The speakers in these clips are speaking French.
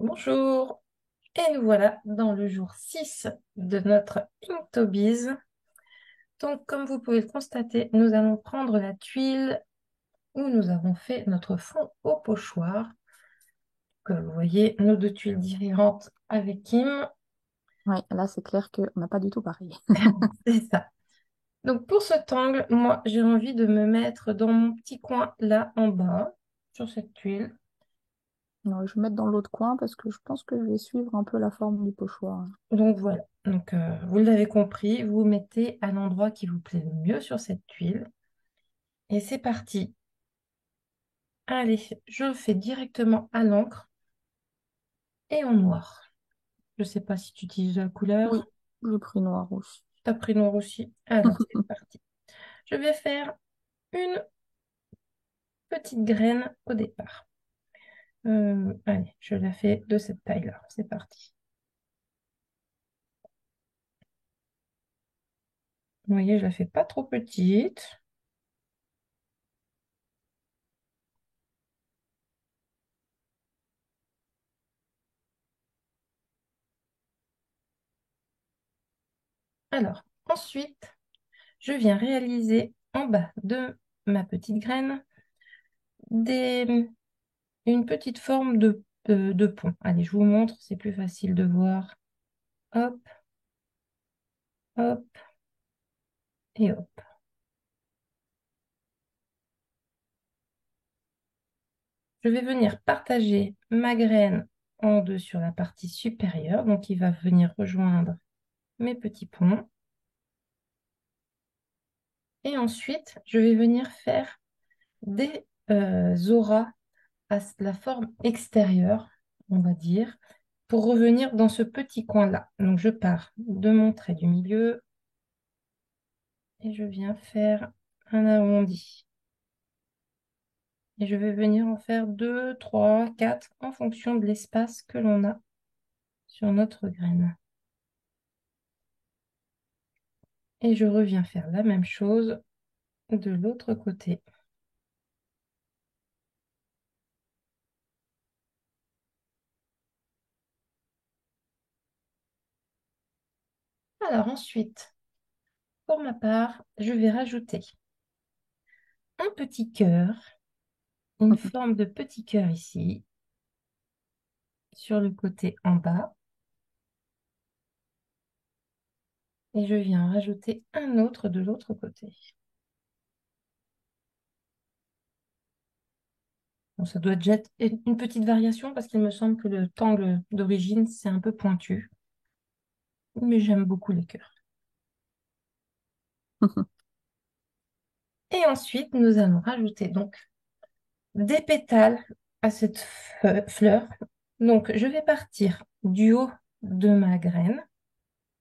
Bonjour, et nous voilà dans le jour 6 de notre Inktobiz. Donc, comme vous pouvez le constater, nous allons prendre la tuile où nous avons fait notre fond au pochoir. Que vous voyez, nos deux tuiles différentes avec Kim. Ouais, là, c'est clair qu'on n'a pas du tout pareil. C'est ça. Donc, pour cet angle, moi, j'ai envie de me mettre dans mon petit coin là en bas, sur cette tuile. Non, je vais mettre dans l'autre coin parce que je pense que je vais suivre un peu la forme du pochoir. Donc, voilà. Donc, vous l'avez compris, vous mettez à l'endroit qui vous plaît le mieux sur cette tuile. Et c'est parti. Allez, je le fais directement à l'encre et en noir. Je ne sais pas si tu utilises la Oui, couleur. j'ai pris noir aussi. Tu as pris noir aussi. Alors, c'est parti. Je vais faire une petite graine au départ. Allez, je la fais de cette taille-là. C'est parti. Vous voyez, je la fais pas trop petite. Alors, ensuite, je viens réaliser en bas de ma petite graine des, une petite forme de pont. Allez, je vous montre, c'est plus facile de voir. Hop, hop et hop. Je vais venir partager ma graine en deux sur la partie supérieure, donc il va venir rejoindre mes petits ponts. Et ensuite, je vais venir faire des auras à la forme extérieure, on va dire, pour revenir dans ce petit coin-là. Donc je pars de mon trait du milieu et je viens faire un arrondi. Et je vais venir en faire deux, trois, quatre en fonction de l'espace que l'on a sur notre graine. Et je reviens faire la même chose de l'autre côté. Alors ensuite, pour ma part, je vais rajouter un petit cœur, une forme de petit cœur ici, sur le côté en bas. Et je viens rajouter un autre de l'autre côté. Bon, ça doit déjà être une petite variation parce qu'il me semble que le tangle d'origine, c'est un peu pointu. Mais j'aime beaucoup les cœurs. Et ensuite, nous allons rajouter donc des pétales à cette fleur. Donc, je vais partir du haut de ma graine,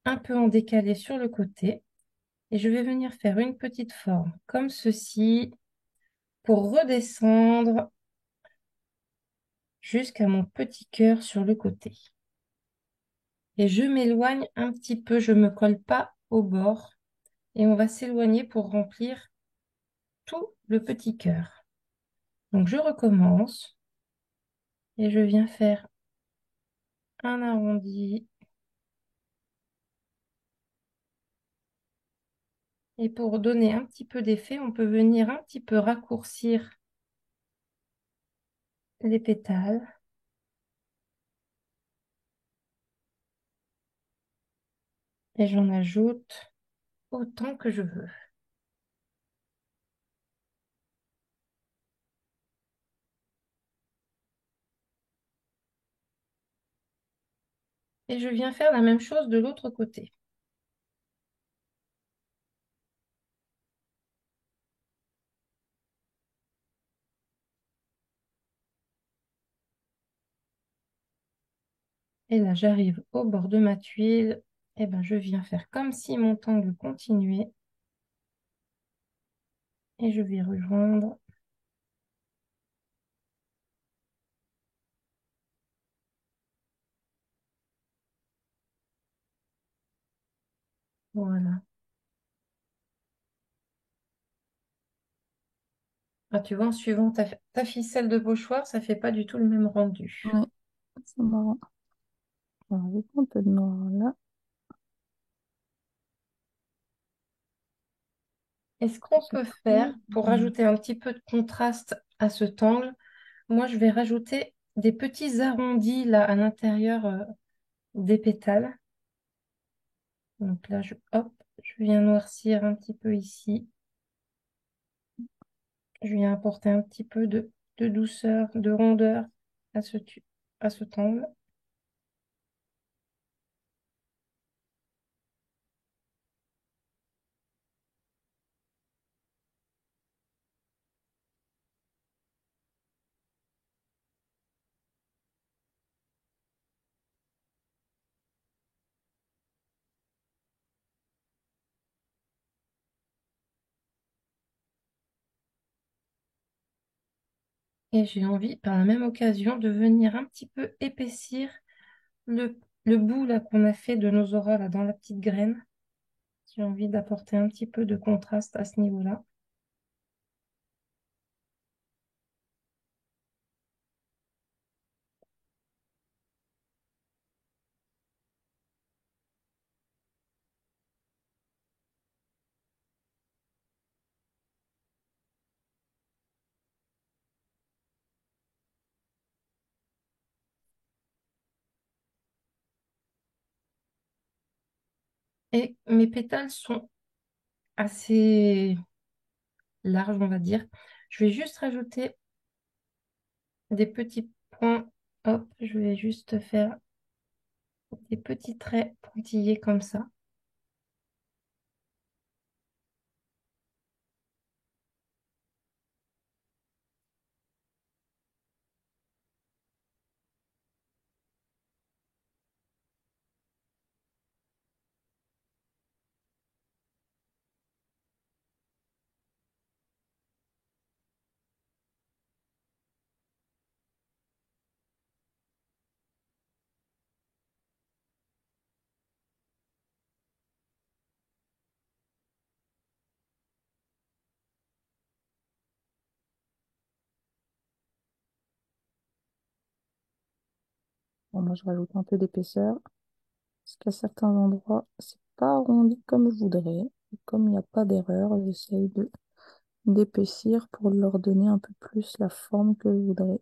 un peu en décalé sur le côté, et je vais venir faire une petite forme comme ceci pour redescendre jusqu'à mon petit cœur sur le côté. Et je m'éloigne un petit peu, je ne me colle pas au bord, et on va s'éloigner pour remplir tout le petit cœur. Donc, je recommence et je viens faire un arrondi. Et pour donner un petit peu d'effet, on peut venir un petit peu raccourcir les pétales. Et j'en ajoute autant que je veux. Et je viens faire la même chose de l'autre côté. Et là, j'arrive au bord de ma tuile. Et ben, je viens faire comme si mon tangle continuait. Et je vais rejoindre. Voilà. Ah, tu vois, en suivant ta ficelle de pochoir, ça fait pas du tout le même rendu. Ouais. C'est marrant. Alors, avec un peu de noir là. Et ce qu'on Je peut trouve. faire pour rajouter un petit peu de contraste à cet angle, moi je vais rajouter des petits arrondis là à l'intérieur des pétales. Donc là, hop, je viens noircir un petit peu ici. Je viens apporter un petit peu de douceur, de rondeur à à cet angle. Et j'ai envie, par la même occasion, de venir un petit peu épaissir le bout là qu'on a fait de nos auras là dans la petite graine. J'ai envie d'apporter un petit peu de contraste à ce niveau-là. Et mes pétales sont assez larges, on va dire. Je vais juste rajouter des petits points. Hop, je vais juste faire des petits traits pointillés comme ça. Bon, moi, je rajoute un peu d'épaisseur. Parce qu'à certains endroits, c'est pas arrondi comme je voudrais. Et comme il n'y a pas d'erreur, j'essaye de d'épaissir pour leur donner un peu plus la forme que je voudrais.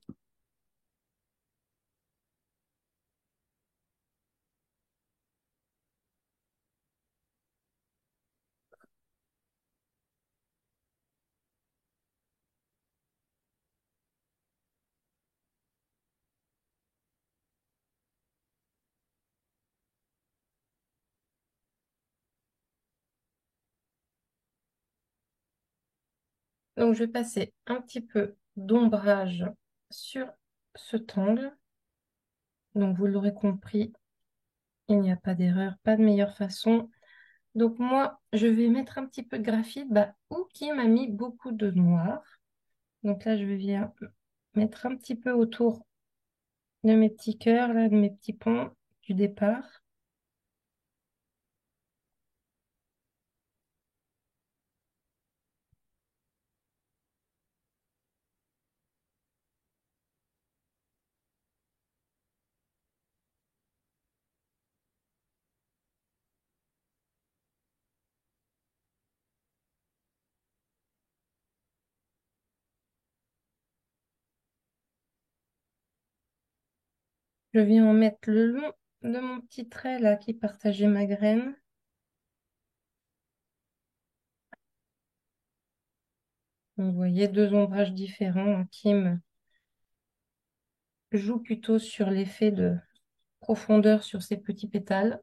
Donc, je vais passer un petit peu d'ombrage sur ce angle. Donc, vous l'aurez compris, il n'y a pas d'erreur, pas de meilleure façon. Donc, moi, je vais mettre un petit peu de graphite, ou qui m'a mis beaucoup de noir. Donc là, je vais venir mettre un petit peu autour de mes petits cœurs, là, de mes petits ponts du départ. Je viens en mettre le long de mon petit trait, là, qui partageait ma graine. Vous voyez, deux ombrages différents qui me jouent plutôt sur l'effet de profondeur sur ces petits pétales.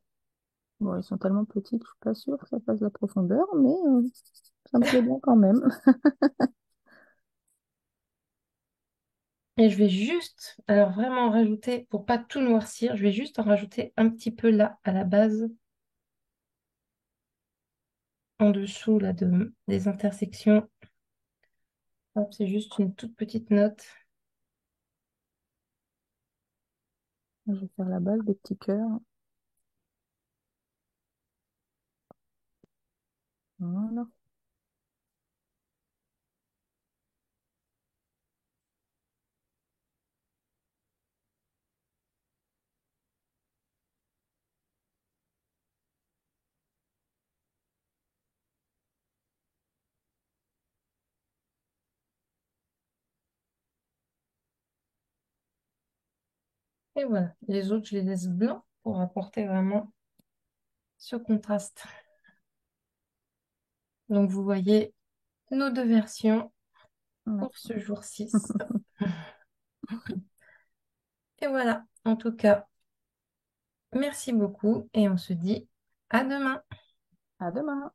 Bon, ils sont tellement petits que je suis pas sûre que ça fasse de la profondeur, mais ça me plaît bien quand même. Et je vais juste, alors vraiment rajouter, pour pas tout noircir, je vais juste en rajouter un petit peu là, à la base, en dessous là, des intersections. Hop, c'est juste une toute petite note. Je vais faire la base des petits cœurs. Voilà. Et voilà, les autres, je les laisse blancs pour apporter vraiment ce contraste. Donc, vous voyez nos deux versions Ouais. pour ce jour 6. Et voilà, en tout cas, merci beaucoup et on se dit à demain. À demain.